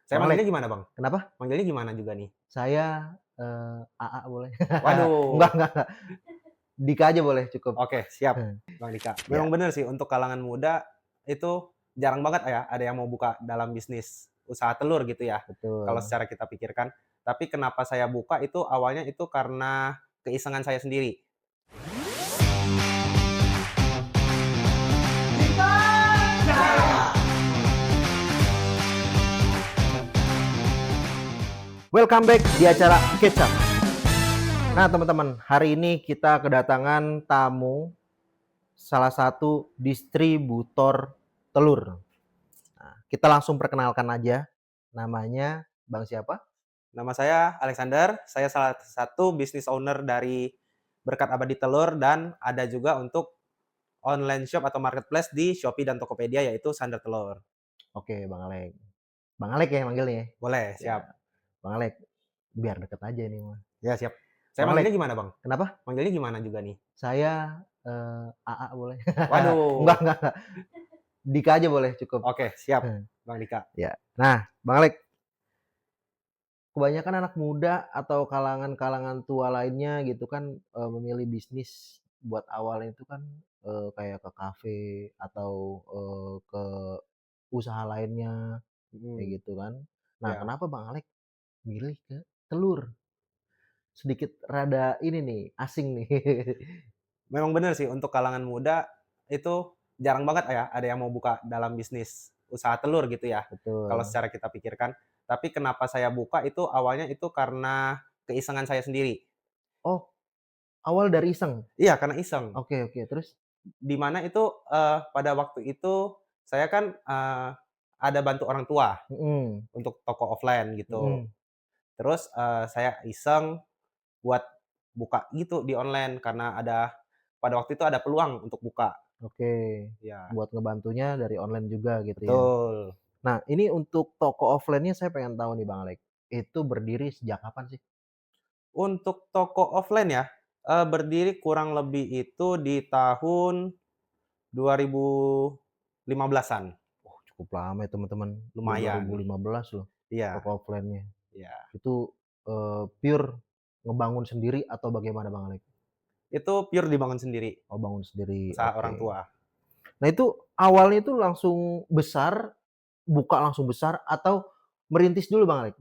Saya Bang Alek, manggilnya gimana, Bang? kenapa? Manggilnya gimana juga nih? Saya, AA boleh? Waduh, Enggak, Dika aja boleh cukup. oke siap, Bang Dika. Ya, Memang bener sih untuk kalangan muda itu jarang banget ya ada yang mau buka dalam bisnis usaha telur gitu ya, kalau betul. secara kita pikirkan. Tapi kenapa saya buka itu awalnya itu karena keisengan saya sendiri. Welcome back di acara Kecap. Nah, teman-teman, hari ini kita kedatangan tamu salah satu distributor telur. Nah, kita langsung perkenalkan aja. Namanya Bang siapa? Nama saya Alexander, saya salah satu business owner dari Berkat Abadi Telur dan ada juga untuk online shop atau marketplace di Shopee dan Tokopedia yaitu Sandar Telur. Oke, Bang Alek. Bang Alek ya manggilnya? Boleh, Ya, siap. Bang Alek. Biar deket aja nih mah. Ya, siap. Saya Bang manggilnya Alek, gimana, Bang? kenapa? Manggilnya gimana juga nih? Saya, AA boleh? Waduh. Enggak. Dika aja boleh cukup. Oke, siap, Bang Dika. Ya. Nah, Bang Alek, kebanyakan anak muda atau kalangan-kalangan tua lainnya gitu kan, memilih bisnis buat awalnya itu kan, kayak ke kafe atau, ke usaha lainnya, kayak Mhm, gitu kan. Nah, iya. kenapa Bang Alek milih ke telur? Sedikit rada ini nih, asing nih. Memang bener sih untuk kalangan muda itu jarang banget ya ada yang mau buka dalam bisnis usaha telur gitu ya, kalau Betul. secara kita pikirkan. Tapi kenapa saya buka itu awalnya itu karena keisengan saya sendiri. Oh, awal dari iseng? Iya, karena iseng. Oke, terus? Di mana itu, pada waktu itu saya kan, ada bantu orang tua Mhm, untuk toko offline gitu. mhm. Terus, saya iseng buat buka gitu di online karena pada waktu itu ada peluang untuk buka. Oke, Iya, buat ngebantunya dari online juga gitu ya. betul. Nah, ini untuk toko offline-nya saya pengen tahu nih Bang Alek, itu berdiri sejak kapan sih? Untuk toko offline ya, berdiri kurang lebih itu di tahun 2015-an, Oh, cukup lama ya teman-teman, udah lumayan. 2015 loh Iya, toko offline-nya. iya. Itu, pure ngebangun sendiri atau bagaimana Bang Alek? Itu pure dibangun sendiri, Oh, bangun sendiri, usaha oke. orang tua. Nah, itu awalnya itu langsung besar, buka langsung besar atau merintis dulu Bang Alek?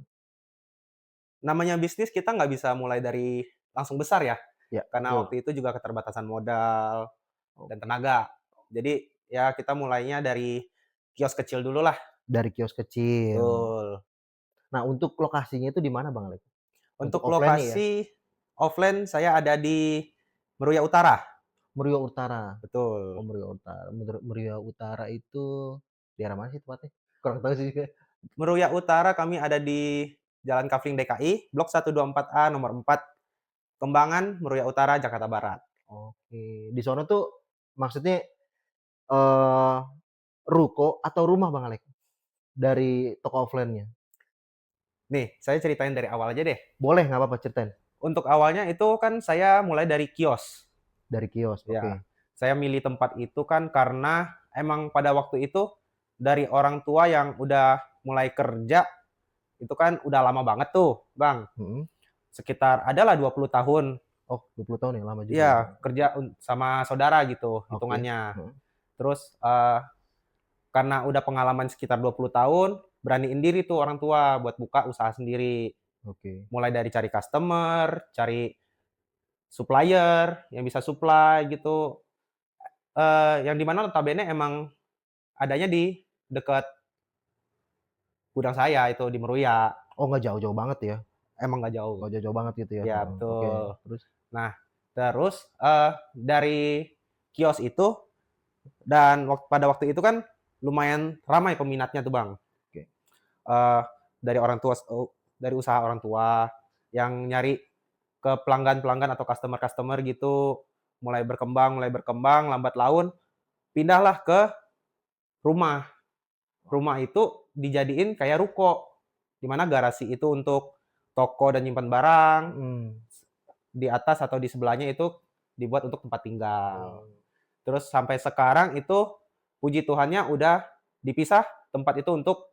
Namanya bisnis kita nggak bisa mulai dari langsung besar ya, Ya, karena betul. waktu itu juga keterbatasan modal Oh, dan tenaga. Jadi, ya kita mulainya dari kios kecil dulu lah. dari kios kecil. Betul. Nah, untuk lokasinya itu di mana Bang Alek? Untuk Untuk offline-nya ya? lokasi offline saya ada di Meruya Utara, Meruya Utara. Oh, betul. Meruya Utara itu daerah mana sih tepatnya? Kurang tahu sih juga. Meruya Utara kami ada di Jalan Kafling DKI, Blok 124A nomor 4, Kembangan, Meruya Utara, Jakarta Barat. Oke, di sono tuh maksudnya, eee, ruko atau rumah Bang Alek? Dari toko offline-nya? Nih, saya ceritain dari awal aja deh. Boleh, nggak apa-apa ceritain. Untuk awalnya itu kan saya mulai dari kios. Dari kios, oke. Ya, saya milih tempat itu kan karena emang pada waktu itu dari orang tua yang udah mulai kerja, itu kan udah lama banget tuh, Bang. Mhm. Sekitar adalah 20 tahun. Oh, 20 tahun ya, lama juga ya. Iya, kerja sama saudara gitu Oke, hitungannya. heeh, Terus, karena udah pengalaman sekitar 20 tahun, beraniin diri tuh orang tua buat buka usaha sendiri. oke. Mulai dari cari customer, cari supplier yang bisa supply gitu, yang di mana notabene emang adanya di dekat gudang saya itu di Meruya, Oh, nggak jauh-jauh banget ya? emang nggak jauh. Nggak jauh-jauh banget gitu ya? Iya Heeh, oke. betul. Terus? Nah, terus, dari kios itu dan pada waktu itu kan lumayan ramai peminatnya tuh, Bang. Oke. Eee, dari orang tua dari usaha orang tua yang nyari ke pelanggan-pelanggan atau customer-customer gitu, mulai berkembang, lambat laun pindahlah ke rumah. Rumah itu dijadiin kayak ruko, di mana garasi itu untuk toko dan nyimpan barang, Mhm. di atas atau di sebelahnya itu dibuat untuk tempat tinggal. Oh. Terus sampai sekarang itu puji Tuhannya udah dipisah tempat itu untuk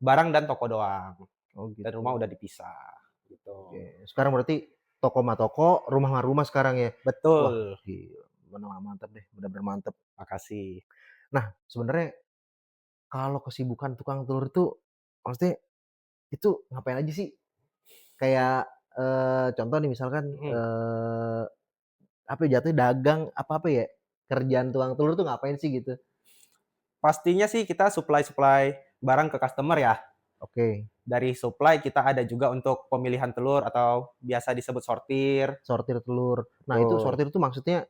barang dan toko doang. Oh Dan gitu. rumah udah dipisah, gitu. Oke. Sekarang berarti toko mah toko, rumah mah rumah sekarang ya? Wah, Betul. gila. Bener mantap deh, bener-bener mantap. Makasih. Nah, sebenarnya kalau kesibukan tukang telur itu, maksudnya itu ngapain aja sih? Kayak, contoh nih misalkan, Mhm. apa ya, jatuhnya dagang, apa ya, kerjaan tukang telur tuh ngapain sih gitu? Pastinya sih kita supply-supply barang ke customer ya. Oke, Dari supply kita ada juga untuk pemilihan telur atau biasa disebut sortir. sortir telur. Nah itu Betul. sortir itu maksudnya,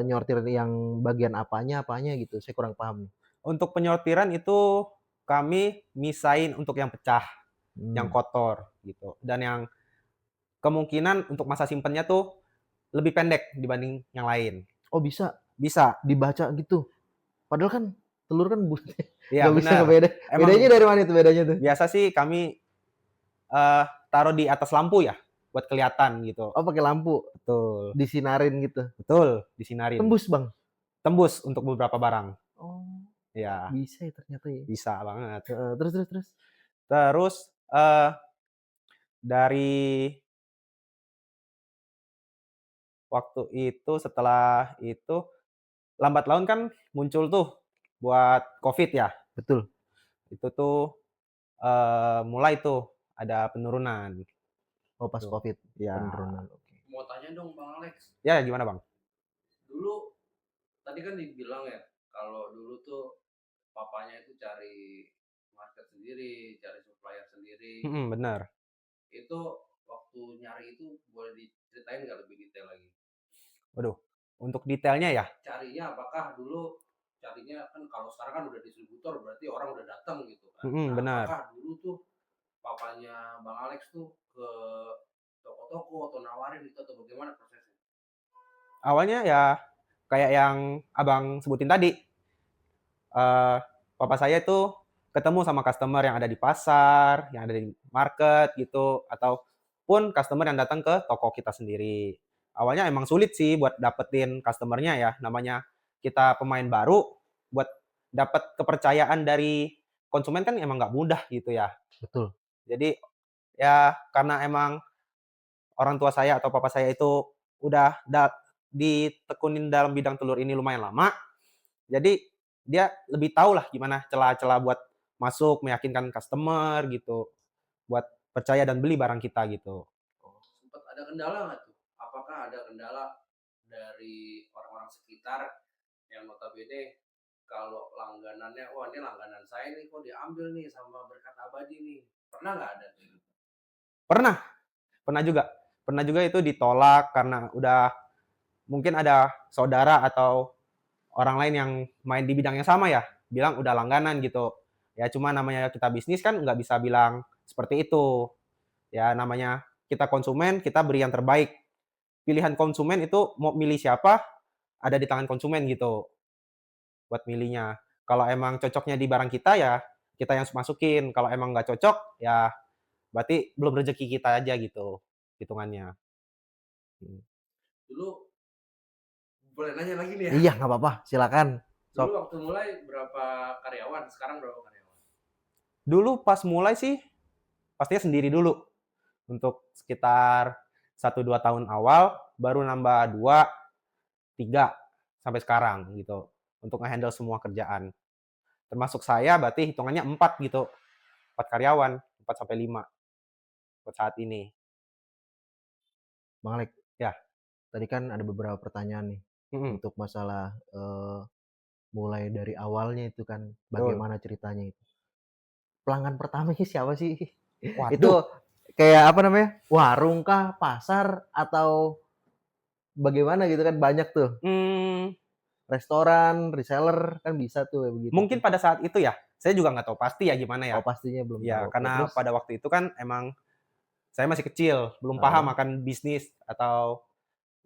nyortir yang bagian apanya gitu? Saya kurang paham nih. Untuk penyortiran itu kami misahin untuk yang pecah, yang Mmm. kotor gitu, dan yang kemungkinan untuk masa simpennya tuh lebih pendek dibanding yang lain. Oh bisa Bisa. dibaca gitu? Padahal kan telur kan Iya nggak bisa bener. bedanya Emang dari mana itu bedanya tuh? biasa sih kami, eee, taruh di atas lampu ya, buat kelihatan gitu. Oh pakai lampu, Betul. disinarin gitu? Betul, disinarin. Tembus, Bang? Tembus untuk beberapa barang. Oh, Iya, bisa ya ternyata ya? bisa banget. Heeh, terus? Terus, dari waktu itu setelah itu, lambat laun kan muncul tuh buat Covid ya, Betul. itu tuh, mulai tuh ada penurunan, Oh pas tuh. Covid, Iya. penurunan, oke. Mau tanya dong Bang Alex, Ya gimana Bang? dulu tadi kan dibilang ya kalau dulu tuh papanya itu cari market sendiri, cari supplier sendiri. Mhm, bener. Itu waktu nyari itu boleh diceritain nggak lebih detail lagi? Waduh, untuk detailnya ya? Carinya apakah dulu carinya kan kalau sekarang kan udah distributor berarti orang udah datang gitu kan. Mhm, Nah, bener. apakah dulu tuh papanya Bang Alex tuh ke toko-toko atau nawarin gitu atau bagaimana prosesnya? Awalnya ya kayak yang Abang sebutin tadi, papa saya itu ketemu sama customer yang ada di pasar, yang ada di market gitu, ataupun customer yang datang ke toko kita sendiri. Awalnya emang sulit sih buat dapetin customer-nya ya, namanya kita pemain baru, buat dapat kepercayaan dari konsumen kan emang nggak mudah gitu ya. Betul. Jadi ya karena emang orang tua saya atau papa saya itu udah ditekunin dalam bidang telur ini lumayan lama, jadi dia lebih tahu lah gimana celah-celah buat masuk, meyakinkan customer gitu, buat percaya dan beli barang kita gitu. Oh, sempat ada kendala nggak tuh? Apakah ada kendala dari orang-orang sekitar yang notabene kalau langganannya, wah ini langganan saya nih kok diambil nih sama Berkat Abadi nih. Pernah nggak ada kayak gitu? Pernah, pernah juga. Pernah juga itu ditolak karena udah mungkin ada saudara atau orang lain yang main di bidang yang sama ya, bilang udah langganan gitu. Ya cuma namanya kita bisnis kan nggak bisa bilang seperti itu. Ya namanya kita konsumen, kita beri yang terbaik. Pilihan konsumen itu mau milih siapa, ada di tangan konsumen gitu, buat milihnya. Kalau emang cocoknya di barang kita, ya kita yang masukin. Kalau emang nggak cocok, ya berarti belum rezeki kita aja gitu, hitungannya. Mhm. Dulu boleh nanya lagi nih ya. Iya nggak apa-apa, silakan. Dulu Sok. waktu mulai berapa karyawan? Sekarang berapa karyawan? Dulu pas mulai sih, pastinya sendiri dulu. Untuk sekitar 1-2 tahun awal, baru nambah 2, 3, sampai sekarang gitu. Untuk nge-handle semua kerjaan. Termasuk saya berarti hitungannya 4 gitu. 4 karyawan, 4 sampai 5 buat saat ini. Bang Alek, Ya, tadi kan ada beberapa pertanyaan nih mhm, untuk masalah, mulai dari awalnya itu kan betul. bagaimana ceritanya itu. Pelanggan pertamanya siapa sih? Itu Waduh, kayak apa namanya, warung kah, pasar, atau bagaimana gitu kan banyak tuh, mmm, restoran, reseller, kan bisa tuh kayak begitu mungkin tuh. pada saat itu ya, saya juga nggak tahu pasti ya gimana ya. Oh pastinya belum tahu, Ya, oke karena terus? pada waktu itu kan emang saya masih kecil, belum paham Heeh, akan bisnis atau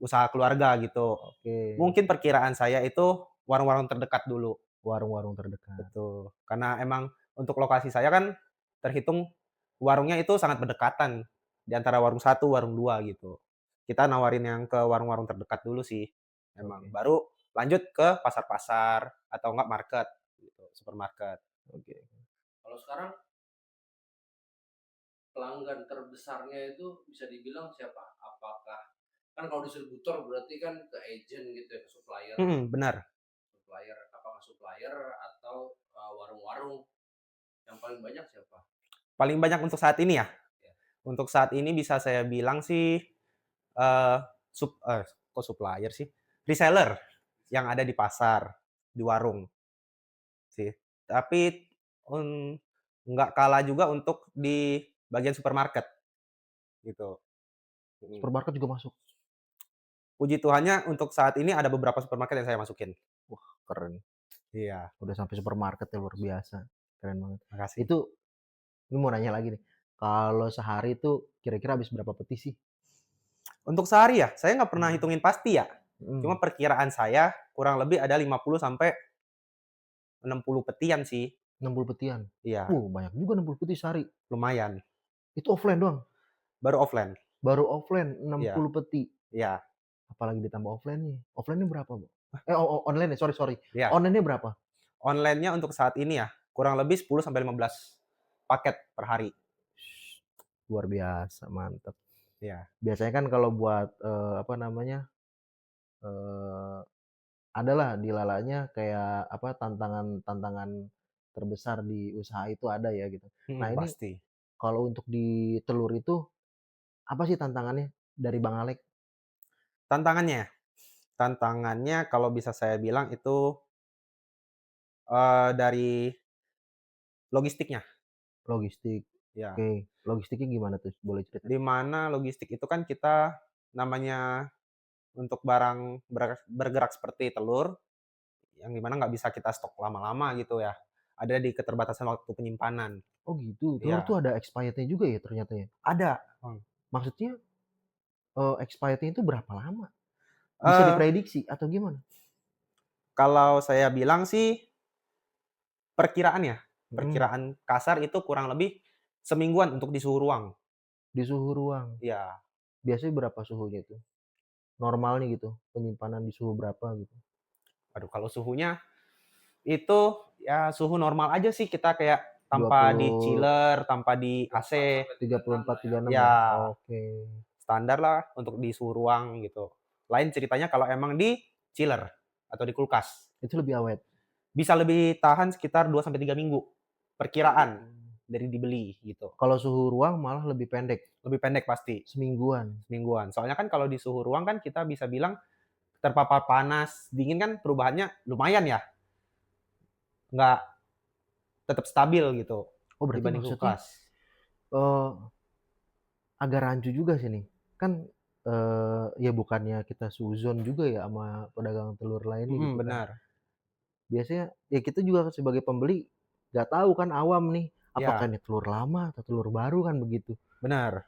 usaha keluarga gitu. oke, Mungkin perkiraan saya itu warung-warung terdekat dulu, warung-warung terdekat, betul. Karena emang untuk lokasi saya kan terhitung warungnya itu sangat berdekatan di antara warung satu, warung 2 gitu. Kita nawarin yang ke warung-warung terdekat dulu sih, emang. oke Baru lanjut ke pasar-pasar atau enggak market gitu, supermarket. oke. Kalau sekarang pelanggan terbesarnya itu bisa dibilang siapa? Apakah kan kalau distributor berarti kan ke agent gitu ya, ke supplier. Benar. Supplier, apakah supplier atau warung-warung yang paling banyak siapa? Paling banyak untuk saat ini ya? Ya. Untuk saat ini bisa saya bilang sih, eee, kok supplier sih, reseller yang ada di pasar, di warung sih. Tapi, nggak kalah juga untuk di bagian supermarket, gitu. Mhm. Supermarket juga masuk. Puji Tuhannya untuk saat ini ada beberapa supermarket yang saya masukin. Wah, keren. Iya, Udah sampai supermarket ya, luar biasa. Keren banget. makasih. Itu ini mau nanya lagi nih. Kalau sehari itu kira-kira habis berapa peti sih? Untuk sehari ya, saya nggak pernah Hmm. hitungin pasti ya. Mhm. Cuma perkiraan saya kurang lebih ada 50 sampai 60 petian sih. 60 petian. Iya, Banyak juga 60 peti sehari. lumayan. Itu offline doang? Baru offline. Baru offline Iya, 60 peti. iya, Apalagi ditambah offline-nya. Offline-nya berapa, Bu? Online ya, sorry. iya. Online-nya berapa? Online-nya untuk saat ini ya, kurang lebih 10 sampai 15 paket per hari. Luar biasa, mantap. Iya. Biasanya kan kalau buat, apa namanya, eee, adalah di Lalanya kayak apa, tantangan terbesar di usaha itu ada ya gitu. Nah ini Pasti. kalau untuk di telur itu, apa sih tantangannya dari Bang Alek? Tantangannya tantangannya kalau bisa saya bilang itu, dari logistiknya, Logistik. ya. Oke, logistiknya gimana tuh? Boleh Di ceritain? mana logistik itu kan kita namanya untuk barang bergerak seperti telur, yang di mana nggak bisa kita stok lama-lama gitu ya, ada di keterbatasan waktu penyimpanan. Oh gitu, telur tuh Iya, ada expirednya juga ya ternyata ya? ada, Bang. Maksudnya, expirednya itu berapa lama? Bisa Eee, diprediksi atau gimana? Kalau saya bilang sih perkiraan ya, Mhm, perkiraan kasar itu kurang lebih semingguan untuk di suhu ruang. di suhu ruang. Iya. Biasanya berapa suhunya itu? Normalnya gitu, penyimpanan di suhu berapa gitu? Waduh, kalau suhunya itu ya suhu normal aja sih, kita kayak tanpa di 20, chiller, tanpa di 4 AC, sampai 36 34, lah ya. 36 ya? ya Oke. standar lah untuk di suhu ruang gitu. Lain ceritanya kalau emang di chiller atau di kulkas. Itu lebih awet? Bisa lebih tahan sekitar 2 sampai 3 minggu, Oh perkiraan gitu. dari dibeli gitu. Kalau suhu ruang malah lebih pendek, Lebih pendek pasti, semingguan. semingguan. Soalnya kan kalau di suhu ruang kan kita bisa bilang terpapar panas, dingin kan perubahannya lumayan ya, nggak tetap stabil gitu Oh berarti dibanding maksudnya, kulkas. eee, agak rancu juga sih nih. Kan, ya bukannya kita suzon juga ya sama pedagang telur lainnya gitu kan. Benar. Biasanya ya kita juga sebagai pembeli nggak tahu kan, awam nih, apakah Iya, ini telur lama atau telur baru kan begitu. benar.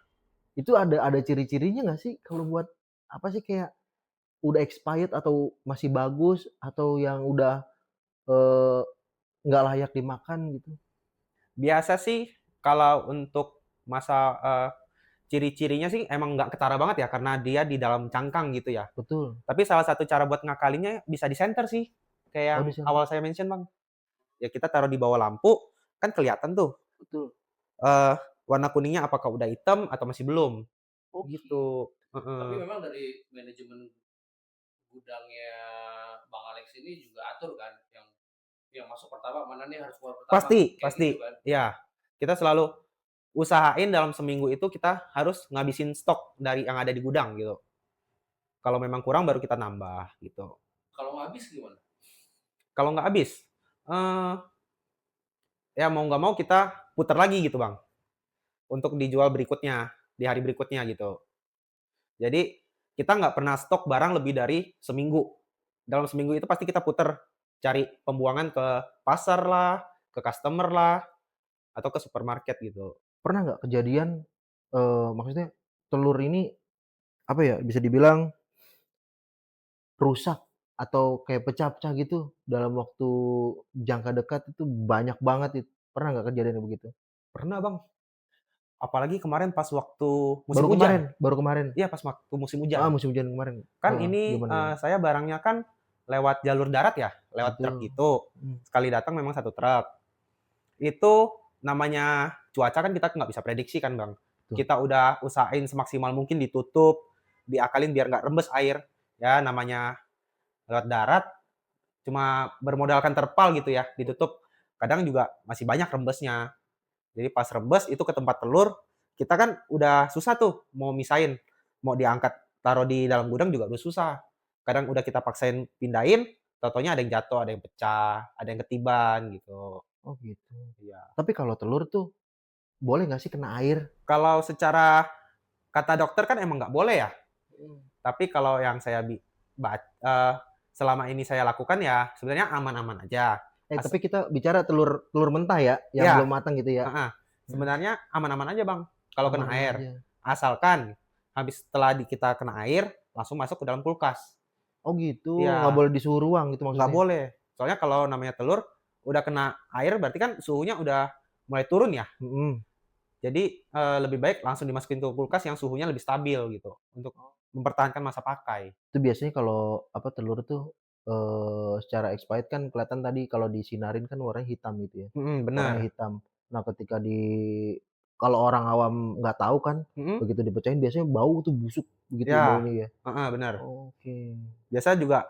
Itu ada ciri-cirinya nggak sih kalau buat apa sih, kayak udah expired atau masih bagus atau yang udah, eee, nggak layak dimakan gitu? Biasa sih kalau untuk masa ciri-cirinya sih emang nggak ketara banget ya, karena dia di dalam cangkang gitu ya. Betul. Tapi salah satu cara buat ngakalinnya bisa disenter sih, kayak Oh yang di sana. awal saya mention, Bang. Ya kita taruh di bawah lampu, kan kelihatan tuh, Betul. eee, warna kuningnya apakah udah hitam atau masih belum, Oh gitu. gitu. Tapi Heeh. memang dari manajemen gudangnya Bang Alex ini juga atur kan, yang masuk pertama mana nih harus keluar pertama, Pasti kayak gitu pasti. kan? Iya, kita selalu usahain dalam seminggu itu kita harus ngabisin stok dari yang ada di gudang gitu. Kalau memang kurang baru kita nambah gitu. Kalau nggak habis gimana? Kalau nggak habis, eee, ya mau nggak mau kita puter lagi gitu, Bang, untuk dijual berikutnya, di hari berikutnya gitu. Jadi kita nggak pernah stok barang lebih dari seminggu. Dalam seminggu itu pasti kita puter, cari pembuangan ke pasar lah, ke customer lah, atau ke supermarket gitu. Pernah nggak kejadian, maksudnya telur ini, apa ya, bisa dibilang rusak atau kayak pecah-pecah gitu dalam waktu jangka dekat itu banyak banget pernah nggak kejadian yang begitu? Pernah, Bang, apalagi kemarin pas waktu musim Baru hujan. kemarin baru kemarin? Iya, pas waktu musim hujan. Musim hujan kemarin? Kan Heeh, ini, gimana? saya barangnya kan lewat jalur darat ya, lewat truk Betul. gitu. Mhm. Sekali datang memang satu truk. Itu namanya cuaca kan kita nggak bisa prediksi kan, Bang. Betul. Kita udah usahain semaksimal mungkin ditutup, diakalin biar nggak rembes air. Ya namanya lewat darat, cuma bermodalkan terpal gitu ya, ditutup. Kadang juga masih banyak rembesnya. Jadi pas rembes itu ke tempat telur, kita kan udah susah tuh mau misahin. Mau diangkat taruh di dalam gudang juga udah susah. Kadang udah kita paksain pindahin, tau-taunya ada yang jatuh, ada yang pecah, ada yang ketiban gitu. Oh gitu. Iya. Tapi kalau telur tuh boleh nggak sih kena air? Kalau secara kata dokter kan emang nggak boleh ya. Tapi kalau yang saya selama ini saya lakukan ya sebenarnya aman-aman aja. Tapi kita bicara telur mentah ya, yang Ya, belum matang gitu ya. sebenarnya aman-aman aja, Bang, kalau kena Aman air. aja. Asalkan habis setelah kita kena air, langsung masuk ke dalam kulkas. Oh gitu, Iya. nggak boleh di suhu ruang gitu maksudnya? Nggak boleh. Soalnya kalau namanya telur, udah kena air berarti kan suhunya udah mulai turun ya. Mhm. Jadi lebih baik langsung dimasukin ke kulkas yang suhunya lebih stabil gitu, untuk mempertahankan masa pakai. Itu biasanya kalau telur tuh secara expired kan kelihatan tadi kalau disinarin kan warnanya hitam gitu ya, warnanya Bener. hitam. Nah ketika kalau orang awam nggak tahu kan, begitu dipecahin biasanya bau tuh busuk begitu ya Ya, baunya ya? bener. Oke. Biasa juga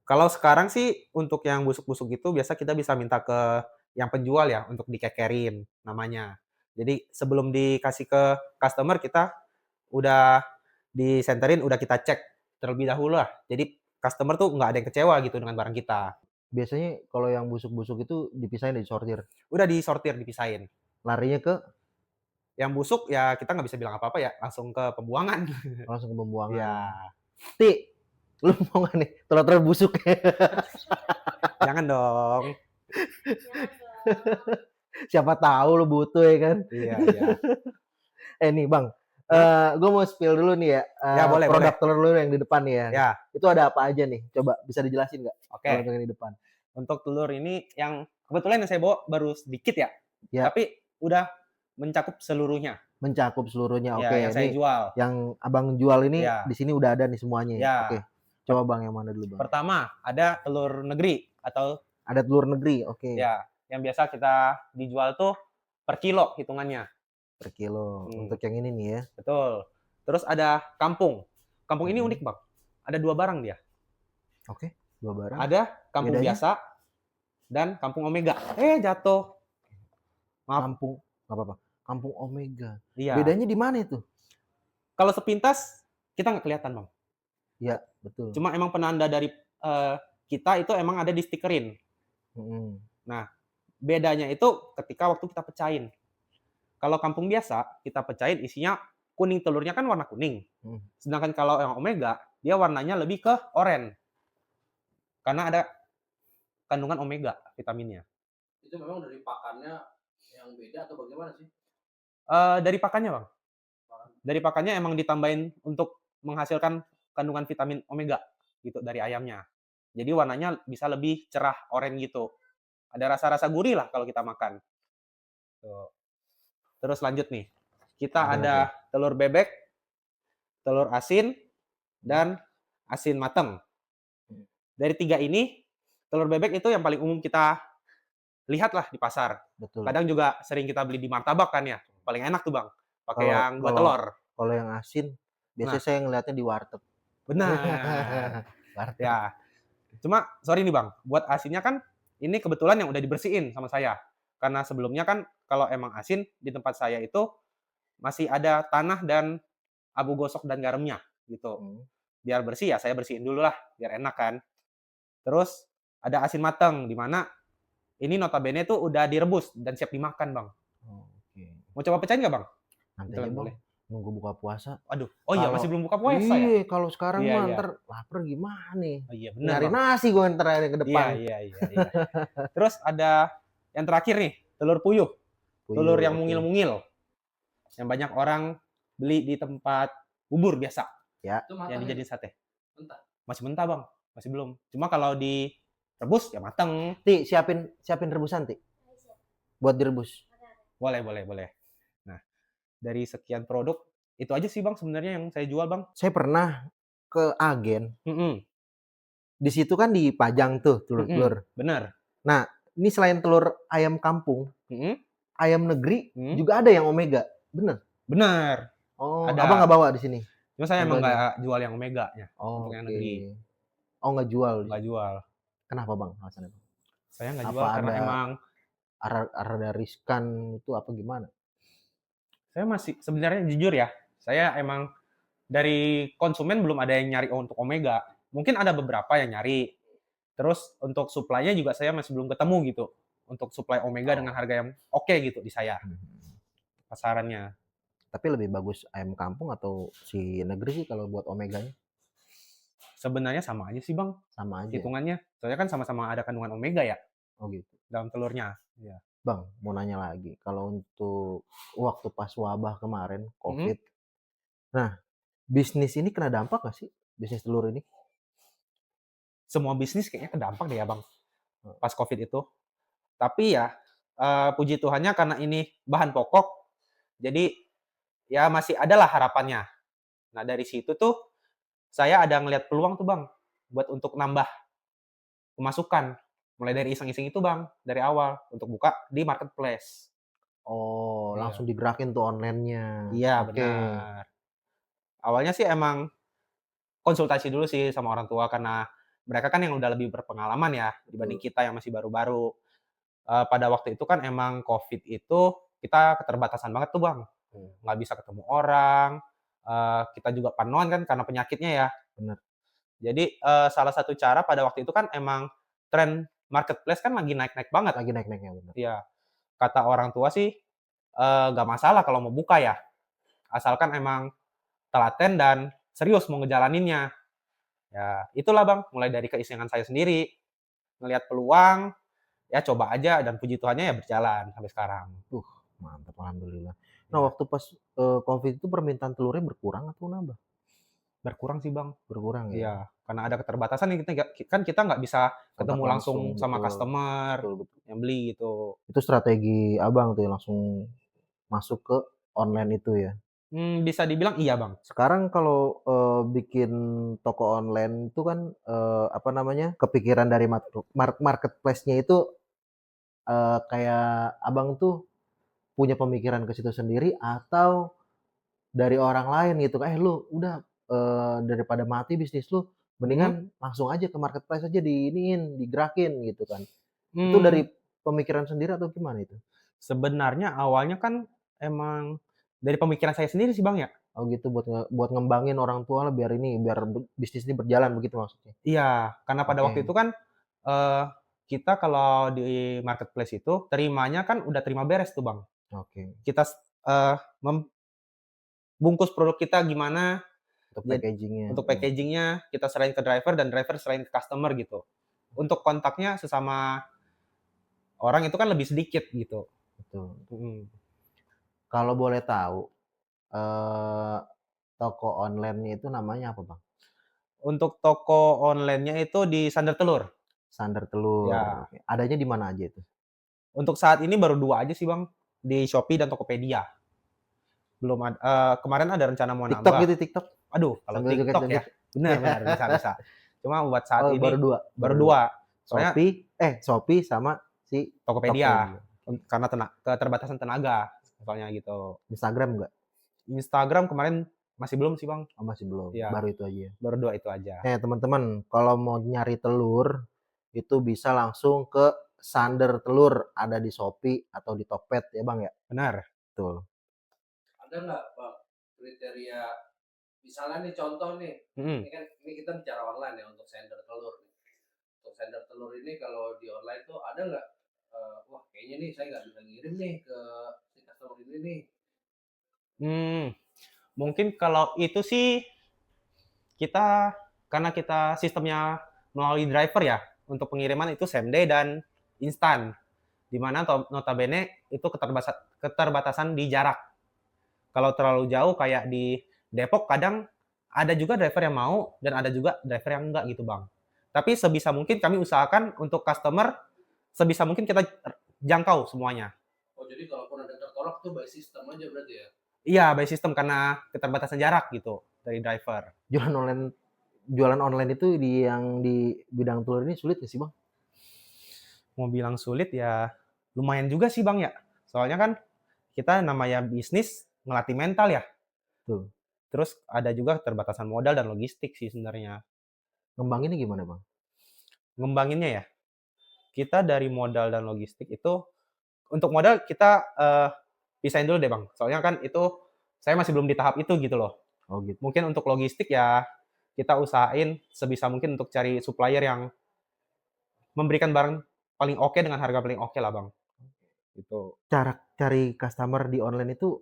kalau sekarang sih untuk yang busuk-busuk itu biasa kita bisa minta ke yang penjual ya untuk dikekerin namanya. Jadi sebelum dikasih ke customer kita udah disenterin, udah kita cek terlebih dahulu lah. Jadi customer tuh nggak ada yang kecewa gitu dengan barang kita. Biasanya kalau yang busuk-busuk itu dipisahin, disortir? Udah disortir, dipisahin. Larinya ke Yang busuk ya kita nggak bisa bilang apa-apa ya, langsung ke pembuangan. langsung ke pembuangan. Iya. Ti, lu mau nggak nih telur-telur busuk? Jangan dong. Siapa tahu lu butuh ya kan? Iya. Nih Bang, gue mau spill dulu nih ya, Ya, boleh, produk boleh. telur lu yang di depan nih ya. Ya, Itu ada apa aja nih? Coba bisa dijelasin nggak? oke. Kalau untuk yang di depan. Untuk telur ini yang kebetulan yang saya bawa baru sedikit ya. Ya. Tapi udah mencakup seluruhnya. Mencakup seluruhnya. Ya, Oke, yang saya ini jual. yang Abang jual ini Ya. di sini udah ada nih semuanya ya. Ya. Oke. Coba Bang yang mana dulu Bang? Pertama, ada telur negeri atau Ada telur negeri, oke. ya, yang biasa kita dijual tuh per kilo hitungannya. Per kilo. Untuk yang ini nih ya. Betul. Terus ada kampung. Kampung ini unik, Bang. Ada 2 barang dia. Oke, 2 barang. Ada kampung Bedanya? biasa dan kampung omega. Jatuh. Maaf. Kampung, nggak apa-apa. Kampung omega. Iya. Bedanya di mana itu? Kalau sepintas kita nggak kelihatan, Bang. Ya, betul. Cuma emang penanda dari kita itu emang ada di stikerin. Nah, bedanya itu ketika waktu kita pecahin. Kalau kampung biasa, kita pecahin isinya kuning, telurnya kan warna kuning. Sedangkan kalau yang omega, dia warnanya lebih ke oranye. Karena ada kandungan omega vitaminnya. Itu memang dari pakannya yang beda atau bagaimana sih? Dari pakannya, Bang. Dari pakannya emang ditambahin untuk menghasilkan kandungan vitamin omega gitu dari ayamnya. Jadi warnanya bisa lebih cerah oranye gitu. Ada rasa-rasa gurih lah kalau kita makan. Tuh. Terus lanjut nih. Kita ada telur bebek, telur asin, dan asin mateng. Dari 3 ini, telur bebek itu yang paling umum kita lihat lah di pasar. Betul. Kadang juga sering kita beli di martabak kan ya. Paling enak tuh, Bang. Pakai yang 2 telur. Kalau yang asin, biasanya saya ngeliatnya di warteg. Benar. Ya. Cuma sorry nih, Bang. Buat asinnya kan ini kebetulan yang udah dibersihin sama saya. Karena sebelumnya kan kalau emang asin di tempat saya itu masih ada tanah dan abu gosok dan garamnya gitu. Biar bersih ya saya bersihin dulu lah biar enak kan. Terus ada asin mateng di mana ini notabene tuh udah direbus dan siap dimakan, Bang. Oke. Mau coba pecahin nggak, Bang? Nanti Betulan aja Bang, boleh. nunggu buka puasa. Aduh, oh iya masih belum buka puasa ya? Iya, kalau sekarang Iya, mah iya. ntar lapar gimana nih? Oh iya benar, Nyari Bang. nasi gue ntar ke depan. Iya. Terus ada yang terakhir nih, telur puyuh. Telur yang mungil-mungil. Yang banyak orang beli di tempat bubur biasa. Ya. Itu Yang matang dijadiin sate. mentah. Masih mentah, Bang. Masih belum. Cuma kalau direbus ya mateng. Ti, siapin rebusan, Ti. Buat direbus. Boleh. Nah, dari sekian produk, itu aja sih, Bang, sebenarnya yang saya jual, Bang. Saya pernah ke agen. Mm-mm. Di situ kan dipajang tuh telur-telur. Bener. Nah, ini selain telur ayam kampung, Mm-mm. ayam negeri Hmm? juga ada yang omega, bener? Bener, Oh, ada. abang nggak bawa di sini? Cuma saya emang Contohnya? nggak jual yang omeganya Oh, untuk yang oke. negeri, Oh, nggak jual di nggak sini. jual. Kenapa bang? Alasannya bang? Saya nggak Apa jual karena ada emang ada riskan itu apa gimana? saya masih sebenarnya jujur ya, saya emang dari konsumen belum ada yang nyari untuk omega. Mungkin ada beberapa yang nyari. Terus untuk supply-nya juga saya masih belum ketemu gitu. Untuk supply omega dengan Oh. harga yang oke gitu di saya Mhm. pasarannya. Tapi lebih bagus ayam kampung atau si negeri sih kalau buat omeganya? Sebenarnya sama aja sih Bang, Sama aja ya? hitungannya. Soalnya kan sama-sama ada kandungan omega ya Oh gitu. dalam telurnya. Iya. Bang, mau nanya lagi. Kalau untuk waktu pas wabah kemarin, Mhm. COVID. Nah, bisnis ini kena dampak nggak sih? Bisnis telur ini? Semua bisnis kayaknya terdampak deh ya Bang, Heeh. pas COVID itu. Tapi ya, puji Tuhannya karena ini bahan pokok, jadi ya masih adalah harapannya. Nah dari situ tuh, saya ada ngelihat peluang tuh Bang, buat untuk nambah pemasukan. Mulai dari iseng-iseng itu Bang, dari awal, untuk buka di marketplace. Oh, Iya. langsung digerakin tuh online-nya. Iya Oke. benar. Awalnya sih emang konsultasi dulu sih sama orang tua, karena mereka kan yang udah lebih berpengalaman ya, dibanding Betul. kita yang masih baru-baru. Pada waktu itu kan emang Covid itu, kita keterbatasan banget tuh Bang, nggak bisa ketemu orang, kita juga parnoan kan karena penyakitnya ya. Bener. Jadi, salah satu cara pada waktu itu kan emang tren marketplace kan lagi naik-naik banget. Lagi naik-naiknya, bener. Iya, kata orang tua sih, nggak masalah kalau mau buka ya, asalkan emang telaten dan serius mau ngejalaninnya. Ya itulah Bang, mulai dari keisengan saya sendiri, ngelihat peluang, ya coba aja dan puji Tuhannya ya berjalan sampai sekarang. Mantap, alhamdulillah. Nah, Ya, waktu pas, COVID itu permintaan telurnya berkurang atau nambah? berkurang sih Bang. Berkurang ya? Iya, karena ada keterbatasan nih kita nggak bisa Kontak ketemu langsung langsung, sama betul. customer Betul betul. yang beli gitu. Itu strategi Abang tuh ya, langsung masuk ke online itu ya? Bisa dibilang iya Bang. Sekarang kalau, bikin toko online itu kan, apa namanya, kepikiran dari marketplace-nya itu, kayak Abang tuh punya pemikiran ke situ sendiri atau dari orang lain gitu, "Lu udah, daripada mati bisnis lu, Mhm. mendingan langsung aja ke marketplace aja diiniin, digerakin," gitu kan. Itu Mmm, dari pemikiran sendiri atau gimana itu? sebenarnya awalnya kan emang dari pemikiran saya sendiri sih Bang ya. Oh gitu, buat ngembangin orang tua lah biar ini, biar bisnis ini berjalan begitu maksudnya? Iya, karena pada waktu Oke itu kan, eee, kita kalau di marketplace itu terimanya kan udah terima beres tuh Bang. oke. Kita membungkus produk kita gimana, Untuk jad packaging-nya, untuk mhm, packaging-nya kita serahin ke driver dan driver serahin ke customer gitu. Untuk kontaknya sesama orang itu kan lebih sedikit gitu. betul. Mhm. Kalau boleh tahu, eee, toko online-nya itu namanya apa, Bang? Untuk toko online-nya itu di Sandar Telur. Sandar Telur, Ya, oke. Adanya di mana aja itu? untuk saat ini baru 2 aja sih Bang, di Shopee dan Tokopedia. Belum kemarin ada rencana mau TikTok nambah. gitu, TikTok? Aduh, kalau Sambil TikTok ya, joget-joget? bener bener, bisa bisa. Cuma buat saat Oh, baru ini 2, baru baru 2. 2, soalnya Shopee sama si Tokopedia, Tokopedia. karena keterbatasan tenaga, soalnya gitu. Instagram nggak? Instagram kemarin masih belum sih Bang, Oh, masih belum, iya, baru itu aja ya? baru 2 itu aja. Teman-teman, kalau mau nyari telur, itu bisa langsung ke Sandar Telur, ada di Shopee atau di Tokped ya, Bang, ya? Benar, Betul. Ada nggak Bang kriteria, misalnya nih contoh nih, mhm. ini kita bicara online ya untuk sender telur nih. Untuk sender telur ini kalau di online tuh ada nggak, wah kayaknya nih saya nggak bisa ngirim nih ke si customer ini nih. Mmm, mungkin kalau itu sih kita karena kita sistemnya melalui driver ya, untuk pengiriman itu same day dan instan, di mana notabene itu keterbatasan di jarak. Kalau terlalu jauh kayak di Depok kadang ada juga driver yang mau dan ada juga driver yang enggak gitu, Bang. Tapi sebisa mungkin kami usahakan untuk customer sebisa mungkin kita jangkau semuanya. Oh jadi kalaupun ada tertolak tuh by system aja berarti ya? Iya, by system karena keterbatasan jarak gitu dari driver. Jualan online jualan online itu yang di bidang telur ini sulit nggak sih, Bang? Mau bilang sulit ya lumayan juga sih, Bang, ya. Soalnya kan kita namanya bisnis ngelatih mental ya. Betul. Terus ada juga keterbatasan modal dan logistik sih sebenarnya. Ngembanginnya gimana, Bang? Ngembanginnya ya, kita dari modal dan logistik itu untuk modal kita, pisahin dulu deh, Bang. Soalnya kan itu saya masih belum di tahap itu gitu loh. Oh gitu. Mungkin untuk logistik ya kita usahain sebisa mungkin untuk cari supplier yang memberikan barang paling oke dengan harga paling oke lah, Bang, gitu. Cara cari customer di online itu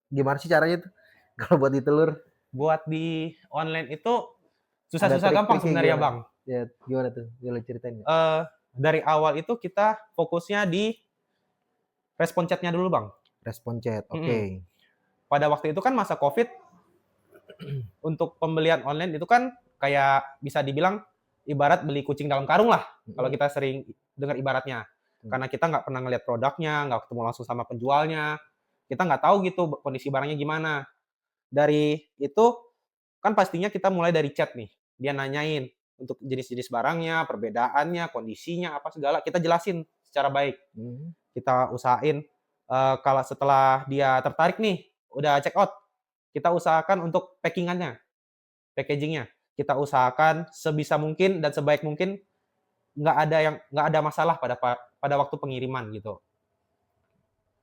gimana sih caranya tuh? Kalau buat di telur, Buat di online itu ada susah-susah gampang trik-triknya sebenarnya, gimana? Bang. Ya, gimana tuh? Boleh ceritain nggak? Dari awal itu kita fokusnya di respon chat-nya dulu, Bang. Respon chat, oke. Mhm. Pada waktu itu kan masa Covid, untuk pembelian online itu kan kayak bisa dibilang ibarat beli kucing dalam karung lah, kalau Mhm. kita sering dengar ibaratnya. Karena kita nggak pernah ngelihat produknya, nggak ketemu langsung sama penjualnya, kita nggak tahu gitu kondisi barangnya gimana. Dari itu kan pastinya kita mulai dari chat nih, dia nanyain untuk jenis-jenis barangnya, perbedaannya, kondisinya, apa segala, kita jelasin secara baik. Mhm. Kita usahain, kalau setelah dia tertarik nih, udah check out, kita usahakan untuk packing-annya, packaging-nya. Kita usahakan sebisa mungkin dan sebaik mungkin nggak ada masalah pada waktu pengiriman gitu.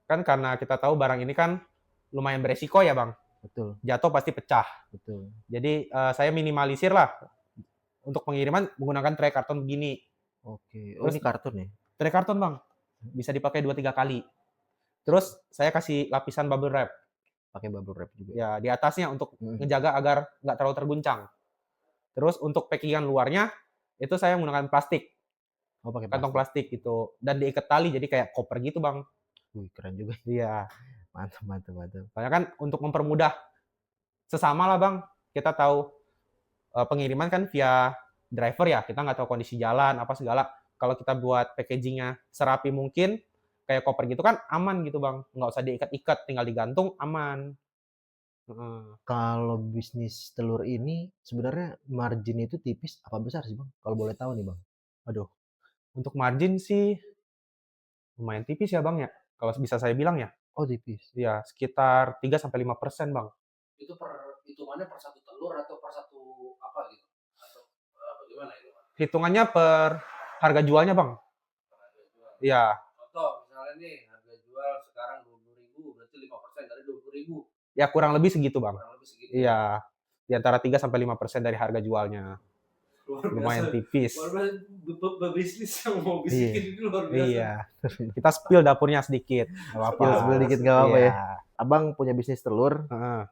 Kan karena kita tahu barang ini kan lumayan beresiko ya, Bang, Betul, jatuh pasti pecah. betul. Jadi, saya minimalisir lah untuk pengiriman menggunakan tray karton begini. Oke. Oh, Terus ini kartun ya? tray karton, Bang, bisa dipakai 2 3 kali. Terus saya kasih lapisan bubble wrap, Pakai bubble wrap juga. ya di atasnya untuk Mhm. ngejaga agar nggak terlalu terguncang. Terus untuk packing-an luarnya, itu saya menggunakan plastik, Oh, pakai kantong plastik. plastik gitu, dan diikat tali jadi kayak koper gitu, Bang. Wih, keren juga. Iya, Mantap, mantap, mantap. soalnya kan untuk mempermudah sesama lah, Bang. Kita tahu, pengiriman kan via driver ya, kita nggak tahu kondisi jalan, apa segala. Kalau kita buat packaging-nya serapi mungkin, kayak koper gitu kan aman gitu, Bang, nggak usah diikat-ikat, tinggal digantung, aman. Heeh. Kalau bisnis telur ini sebenarnya margin itu tipis apa besar sih, Bang? Kalau boleh tahu nih, Bang. Aduh, untuk margin sih lumayan tipis ya, Bang, ya, kalau bisa saya bilang ya. Oh, tipis. Iya, sekitar 3 sampai 5%, Bang. Itu hitungannya per satu telur atau per satu apa gitu? Atau bagaimana itu, Pak? Hitungannya per harga jualnya, Bang. Harga jual. Iya, Contoh misalnya nih harga jual sekarang 20.000 berarti 5% dari 20.000 ya kurang lebih segitu, Bang. kurang lebih segitu ya. Iya, di antara 3 sampai 5% dari harga jualnya. Luar Lumayan biasa. tipis. Luar biasa berbisnis yang mau Iya. bisikin ini luar biasa. Iya. Kita spill dapurnya sedikit, nggak apa-apa. Spill dikit nggak apa-apa ya. Iya, Abang punya bisnis telur, heeh.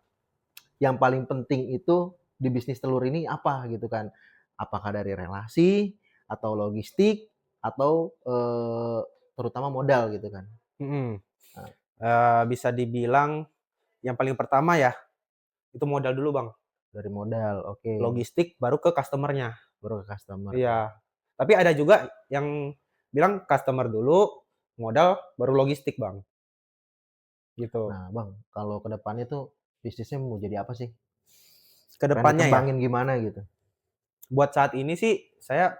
yang paling penting itu di bisnis telur ini apa gitu kan? Apakah dari relasi atau logistik atau terutama modal gitu kan? Mhm. Nah, Bisa dibilang yang paling pertama ya, itu modal dulu, Bang. dari modal, oke. Logistik baru ke customer-nya. Baru ke customer. Iya. Tapi ada juga yang bilang customer dulu, modal baru logistik, Bang. Gitu. Nah, Bang, kalau ke depannya tuh bisnisnya mau jadi apa sih? Ke Pengen depannya ya, dikembangin gimana gitu? buat saat ini sih saya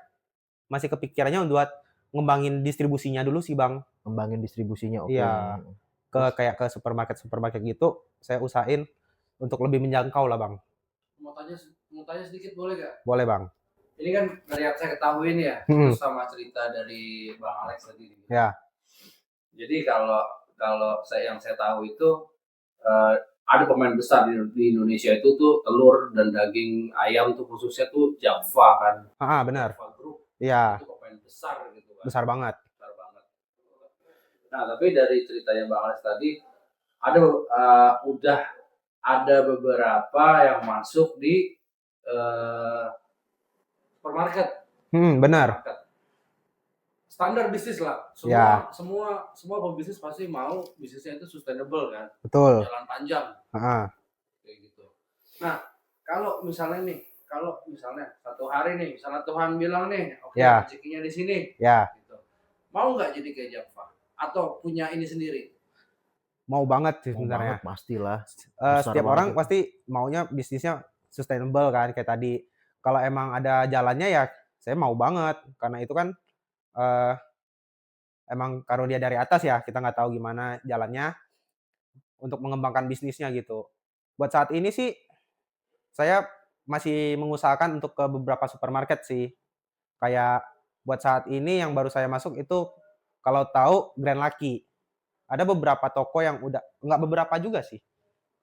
masih kepikirannya buat ngembangin distribusinya dulu sih, Bang. Kembangin distribusinya, oke. Iya, Terus kayak ke supermarket-supermarket gitu, saya usahain untuk lebih menjangkau lah, Bang. Mau tanya sedikit boleh gak? Boleh, Bang. Ini kan dari yang saya ketahui nih ya, Mhm. terus sama cerita dari Bang Alex tadi. Ya. Jadi kalau yang saya tahu itu ada pemain besar di Indonesia itu tuh telur dan daging ayam tuh khususnya tuh Java kan. Heeh, benar. Java Group Iya, itu pemain besar gitu kan. besar banget. Besar banget. Nah, tapi dari ceritanya Bang Alex tadi ada udah ada beberapa yang masuk di supermarket. Benar. Supermarket. Standar bisnis lah. Ya. Semua pebisnis pasti mau bisnisnya itu sustainable kan, Betul. jalan panjang Heeh. kayak gitu. Nah, kalau misalnya satu hari nih, misalnya Tuhan bilang nih, oke, Ya. rezekinya di sini, Ya, gitu. Mau nggak jadi kayak Java? Atau punya ini sendiri? mau banget sih mau sebenarnya. banget pastilah. Besar Setiap banget orang itu. pasti maunya bisnisnya sustainable kan kayak tadi. Kalau emang ada jalannya ya saya mau banget karena itu kan, eee, emang karunia dari atas ya, kita nggak tahu gimana jalannya untuk mengembangkan bisnisnya gitu. Buat saat ini sih saya masih mengusahakan untuk ke beberapa supermarket sih. Kayak buat saat ini yang baru saya masuk itu kalau tahu Grand Lucky. Ada beberapa toko yang udah nggak beberapa juga sih,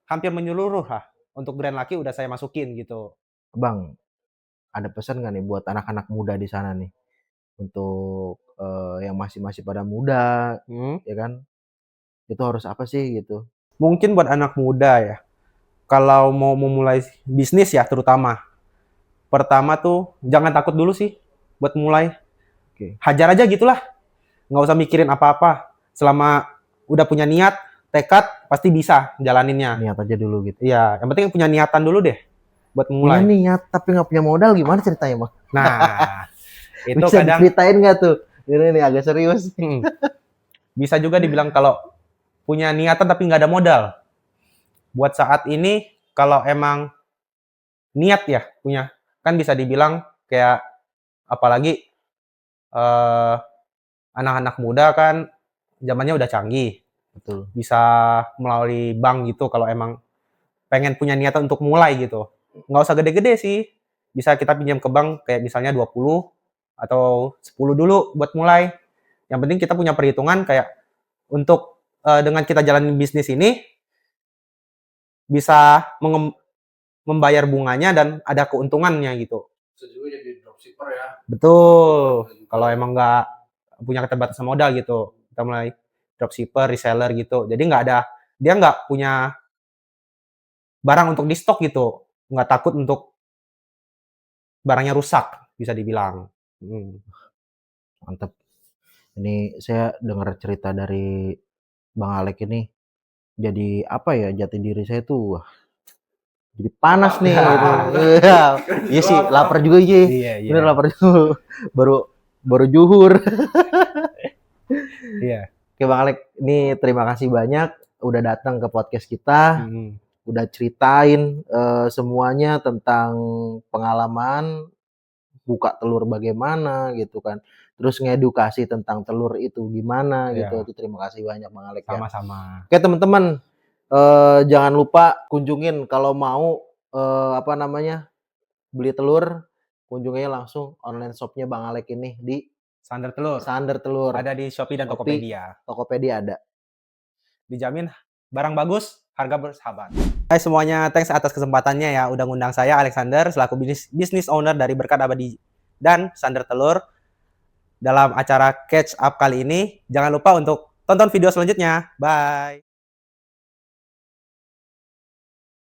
hampir menyeluruh lah untuk Grand Lucky udah saya masukin gitu. Bang, ada pesan nggak nih buat anak-anak muda di sana nih? Untuk, yang masih pada muda, ya kan? Itu harus apa sih gitu? Mungkin buat anak muda ya, kalau mau memulai bisnis ya terutama, pertama tuh jangan takut dulu sih buat mulai. Oke. Hajar aja gitulah, nggak usah mikirin apa-apa. Selama udah punya niat, tekad, pasti bisa jalaninnya. Niat aja dulu gitu. Iya, yang penting punya niatan dulu deh buat Punya mulai. niat tapi nggak punya modal gimana ceritanya, Bang? Nah, itu Bisa kadang diceritain nggak tuh? Ini agak serius. bisa juga dibilang kalau punya niatan tapi nggak ada modal. Buat saat ini kalau emang niat ya punya, kan bisa dibilang kayak apalagi eh, anak-anak muda kan zamannya udah canggih, Betul. bisa melalui bank gitu kalau emang pengen punya niatan untuk mulai gitu. Nggak usah gede-gede sih, bisa kita pinjam ke bank kayak misalnya 20 atau 10 dulu buat mulai. Yang penting kita punya perhitungan kayak untuk dengan kita jalanin bisnis ini bisa membayar bunganya dan ada keuntungannya gitu. Bisa juga jadi dropshipper ya. Betul. Kalau emang nggak punya keterbatasan modal gitu, kita mulai dropshipper, reseller gitu. Jadi dia nggak punya barang untuk di stok gitu, nggak takut untuk barangnya rusak bisa dibilang. Mantap. Ini saya dengar cerita dari Bang Alek ini, jadi apa ya, jati diri saya tuh, wah, jadi panas nih gitu. Iya sih, lapar juga iya. Iya. Bener lapar juga. Baru zuhur. Iya. Oke Bang Alek, ini terima kasih banyak udah datang ke podcast kita, udah ceritain semuanya tentang pengalaman buka telur bagaimana gitu kan. Terus ngedukasi tentang telur itu gimana gitu. Iya. Itu terima kasih banyak Bang Alek ya. Sama-sama. Oke teman-teman, jangan lupa kunjungin kalau mau beli telur, kunjunginya langsung online shop-nya Bang Alek ini di Sander Telur. Sander Telur. Ada di Shopee dan Shopee, Tokopedia. Tokopedia ada. Dijamin barang bagus, harga bersahabat. Hai semuanya, thanks atas kesempatannya ya udah ngundang saya Alexander selaku business owner dari Berkat Abadi dan Sander Telur dalam acara Catch Up kali ini. Jangan lupa untuk tonton video selanjutnya. Bye.